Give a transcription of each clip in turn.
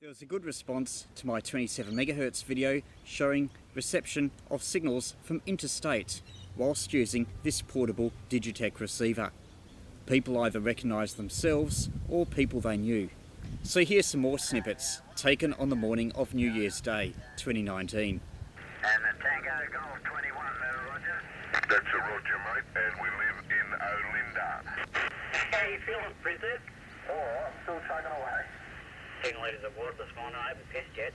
There was a good response to my 27 MHz video showing reception of signals from interstate whilst using this portable Digitech receiver. People either recognised themselves or people they knew. So here's some more snippets taken on the morning of New Year's Day 2019. And the Tango Golf 21, Roger? That's a Roger, mate, and we live in Olinda. How you feeling, Princess? Oh, I'm still chugging away. 10 litres of water this morning, I haven't pissed yet.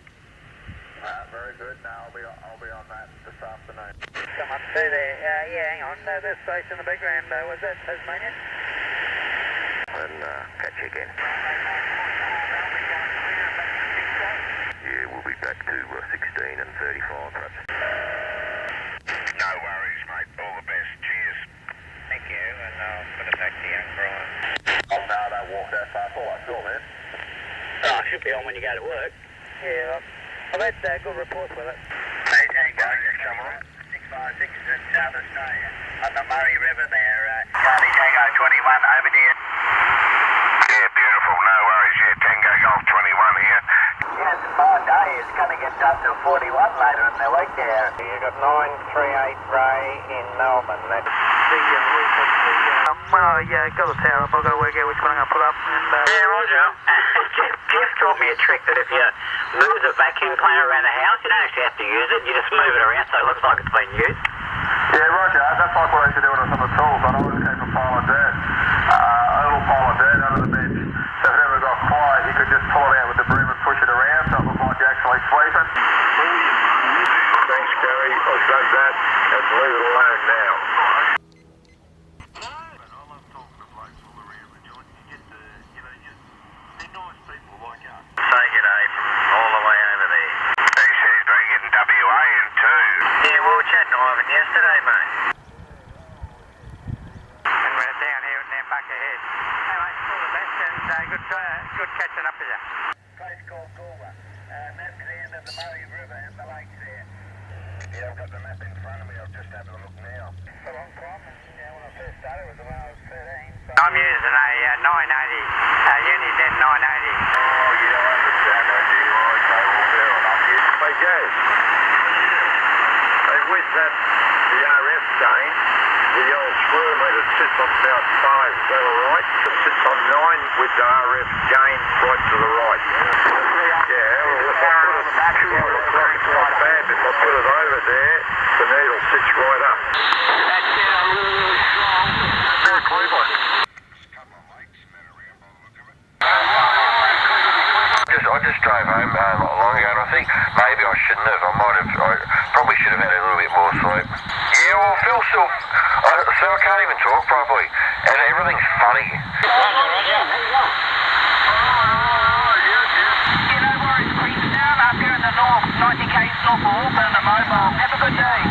Very good. Now I'll be on that this afternoon. Someone say there, yeah, hang on, this station in the background, was that Tasmania? And catch you again. Yeah, we'll be back to 16 and 35 perhaps. No worries, mate. All the best. Cheers. Thank you, and I'll put it back to young Brian. Oh, no, don't walk that far. That's all I saw, man. Oh, it should be on when you go to work. Yeah, I've had good reports with it. Hey, Tango, come on. 656 is in South Australia, on the Murray River there. Charlie Tango 21, over there. Yeah, beautiful. No worries. Yeah, Tango Golf 21 here. Yeah, it's a fine day. It's going to get up to 41 later in the week there. You've got 938 Ray in Melbourne. That's when I got the tower up, I've got to work out which one I'm going to put up. And, yeah, Roger. Jeff taught me a trick that if you move the vacuum cleaner around the house, you don't actually have to use it. You just move it around so it looks like it's been used. Yeah, Roger. That's like what I used to do with some of the tools. I always came from Pile and Dad. A little Pile and Dad under the bench. So if it ever got quiet, you could just pull it out with the broom and push it around so it looked like you're actually sweeping. Thanks, Gary. I'll take that and leave it alone now. Say g'day from all the way over there. He said he's been getting WA in too. Yeah, we were chatting to Ivan yesterday, mate. And we're down here at their back ahead. Hey, mate, all the best and good catching up with you. Place called Galwa. That's the end of the Murray River and the lakes there. Yeah, I've got the map in front of me. I'll just have a look now. For a long time, and when I first started was when I was 13. So I'm using a 980, Uniden 980. Oh, yeah, I understand that. Yeah, okay, well, fair enough. Yeah. Hey, Jazz. Hey, with that, the RF gain, the old squirrel meter sits on about 5, is that alright? It sits on 9 with the RF gain right to the right. Yeah, well, if I put it back, it's not bad. If I put it over there, the needle sits right up. That's really strong. Very clever. I just drove home not long ago, and I think maybe I shouldn't have. I probably should have had a little bit more sleep. Yeah, well, Phil still, so I can't even talk properly, and everything's funny. Yeah, no worries, Queenstown, up here in the north, 90 k's north of Auckland, a mobile. Have a good day.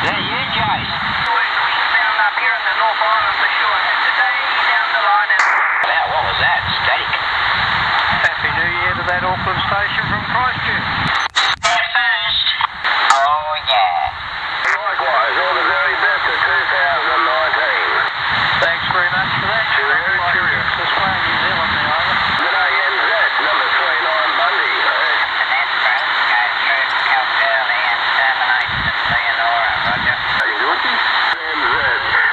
Yeah, you, Jay. Queenstown up here in the North Island for sure. Have a good day down the line. Wow, what was that? Static. Happy New Year to that Auckland station from Christchurch. First. Oh, yeah. Likewise, all the very best of 2019. Thanks very much for that. Cheerio. This way in New Zealand now, over. G'day, NZ, number 39 Bundy. That's great. Go through Kalgoorlie and terminate at Leonora, Roger. How you doing? NZ.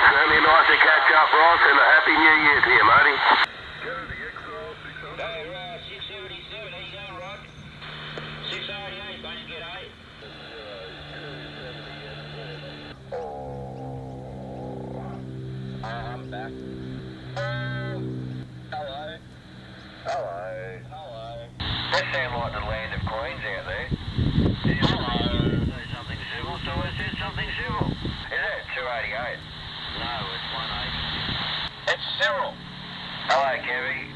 Certainly nice to catch up, Ross, and a happy New Year to you, matey. I'm back. Hello. That sound like the land of Queens out there. Hello. Say something civil, so I said something civil. Is that 288? No, it's 180. It's Cyril. Hello, Kevy.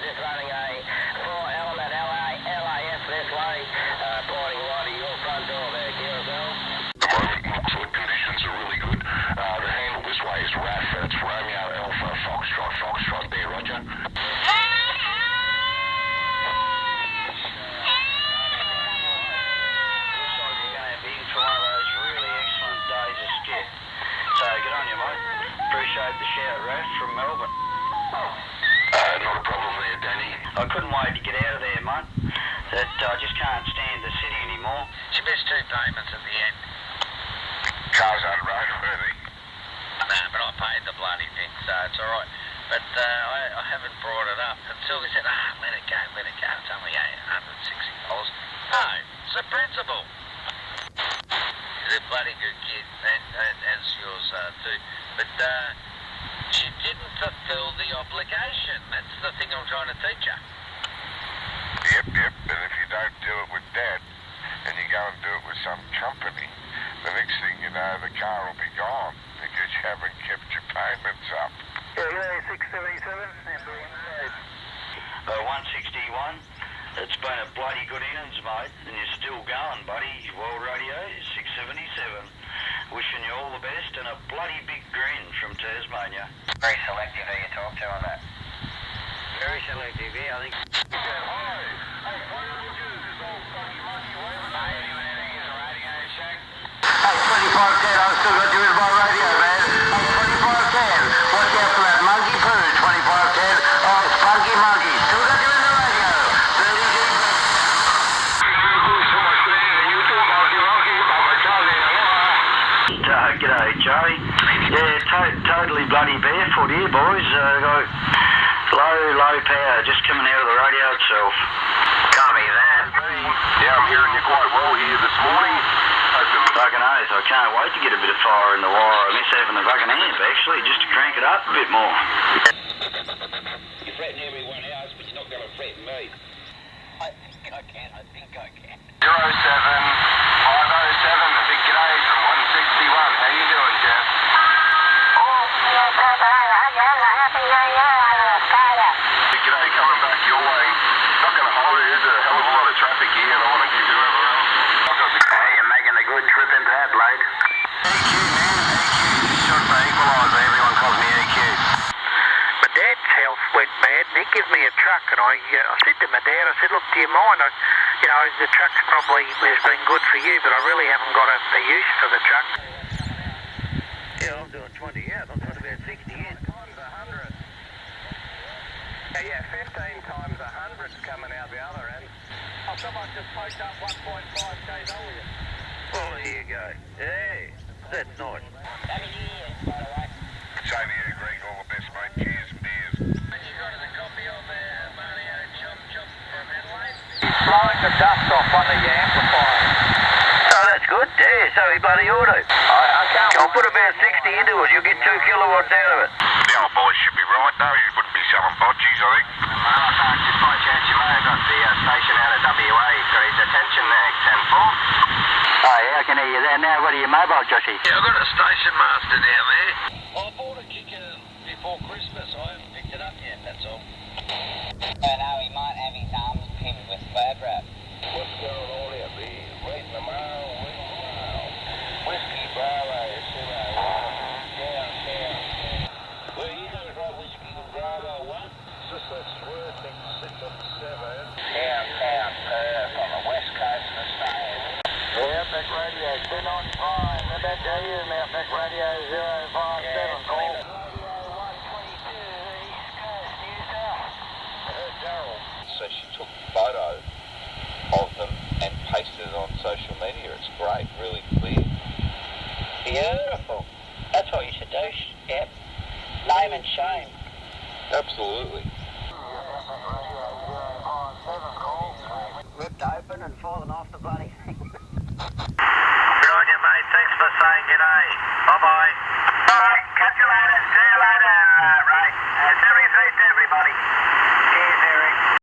Just running a 4-element LAS this way, pointing right at your front door there, Carousel. Foot conditions are really good. The handle this way is RAF, and it's Romeo Alpha Foxtrot there, Roger. So good on you, mate. Appreciate the shout, Raph, from Melbourne. Not a problem there, Danny. I couldn't wait to get out of there, mate. missed 2 payments at the end. Cars aren't roadworthy. No, but I paid the bloody thing, so it's all right. But I haven't brought it up until he said, let it go. It's only $160. No, it's a principle. He's a bloody good kid, and as yours too. But she didn't fulfil the obligation. That's the thing I'm trying to teach her. Yep. And if you don't do it with Dad, and you go and do it with some company, the next thing you know, the car will be gone because you haven't kept your payments up. Yeah, 677. 161. It's been a bloody good innings, mate, and you're still going, buddy. World Radio 677. Wishing you all the best and a bloody big grin from Tasmania. Very selective who you talk to on that. Very selective, yeah, I think. Hey, 2510, I've still got you in my radio, man. Hey, 2510, watch out for that monkey poo, 2510. Oh, spunky monkey, still got you in the radio. 30 G'day, Joey. Yeah, totally bloody barefoot here, boys. Got low power, just coming out of the radio itself. Copy that. Yeah, I'm hearing you quite well here this morning. Fucking oath, I can't wait to get a bit of fire in the wire. I miss having the fucking amp, actually, just to crank it up a bit more. You're threatening everyone else, but you're not going to threaten me. I think I can. 07 507, a big g'day from 161. How you doing, Jeff? Big g'day coming back your way. Not going to hold you. There's a hell of a lot of traffic here, and I want to give whoever else. Hey, you're making a good trip into Adelaide. EQ, man, EQ. Short for equaliser. Everyone calls me EQ. My dad's health went bad, and he gave me a truck, and I said to my dad, I said, look, do you mind? The truck's probably has been good for you, but I really haven't got a use for the truck. Yeah, I'm doing 20 out. I'm doing about 60 in. Times 100. Yeah, 15 times 100's coming out the other end. Oh, someone just poked up 1.5 k's over you. Well, there you go. Hey, that's nice. Happy New Year, by the way. Same to you, Greg. All the best, mate. Cheers, beers. When you got a copy of Mario Chop from Adelaide? Blowing the dust off one of your amplifiers. Oh, that's good. Yeah, so he bloody ought to. I'll put about 60 into it. You'll get 2 kilowatts out of it. The old boy should be right, though. He wouldn't be selling bodgies, I think. Well, I thought just by chance you may have got the station out of WA. Got his attention there, 10-4. Oh, yeah, I can hear you there now. What are you, mobile, Joshy? Yeah, I've got a station master down there. I bought a kicker before Christmas. I haven't picked it up yet, that's all. No, he might have his arms pinned with Barbara. What's going on here, B? Waiting a mile, Whiskey Bravo, Zero. Well, you know what Whiskey Bravo, what? Just that swerve thing, 6 on 7. Downtown Perth on the west coast of Australia. Yeah, Outback Radio 295. How about you, Outback Radio 057? Call. So she took a photo of them and pasted it on social media. It's great, really clear. Beautiful. That's what you should do. Yep. Name and shame. Absolutely. Ripped open and fallen off the bloody thing. Roger, mate. Thanks for saying g'day. Bye-bye. All right. Catch you later. See you later, Ray. 73 to everybody.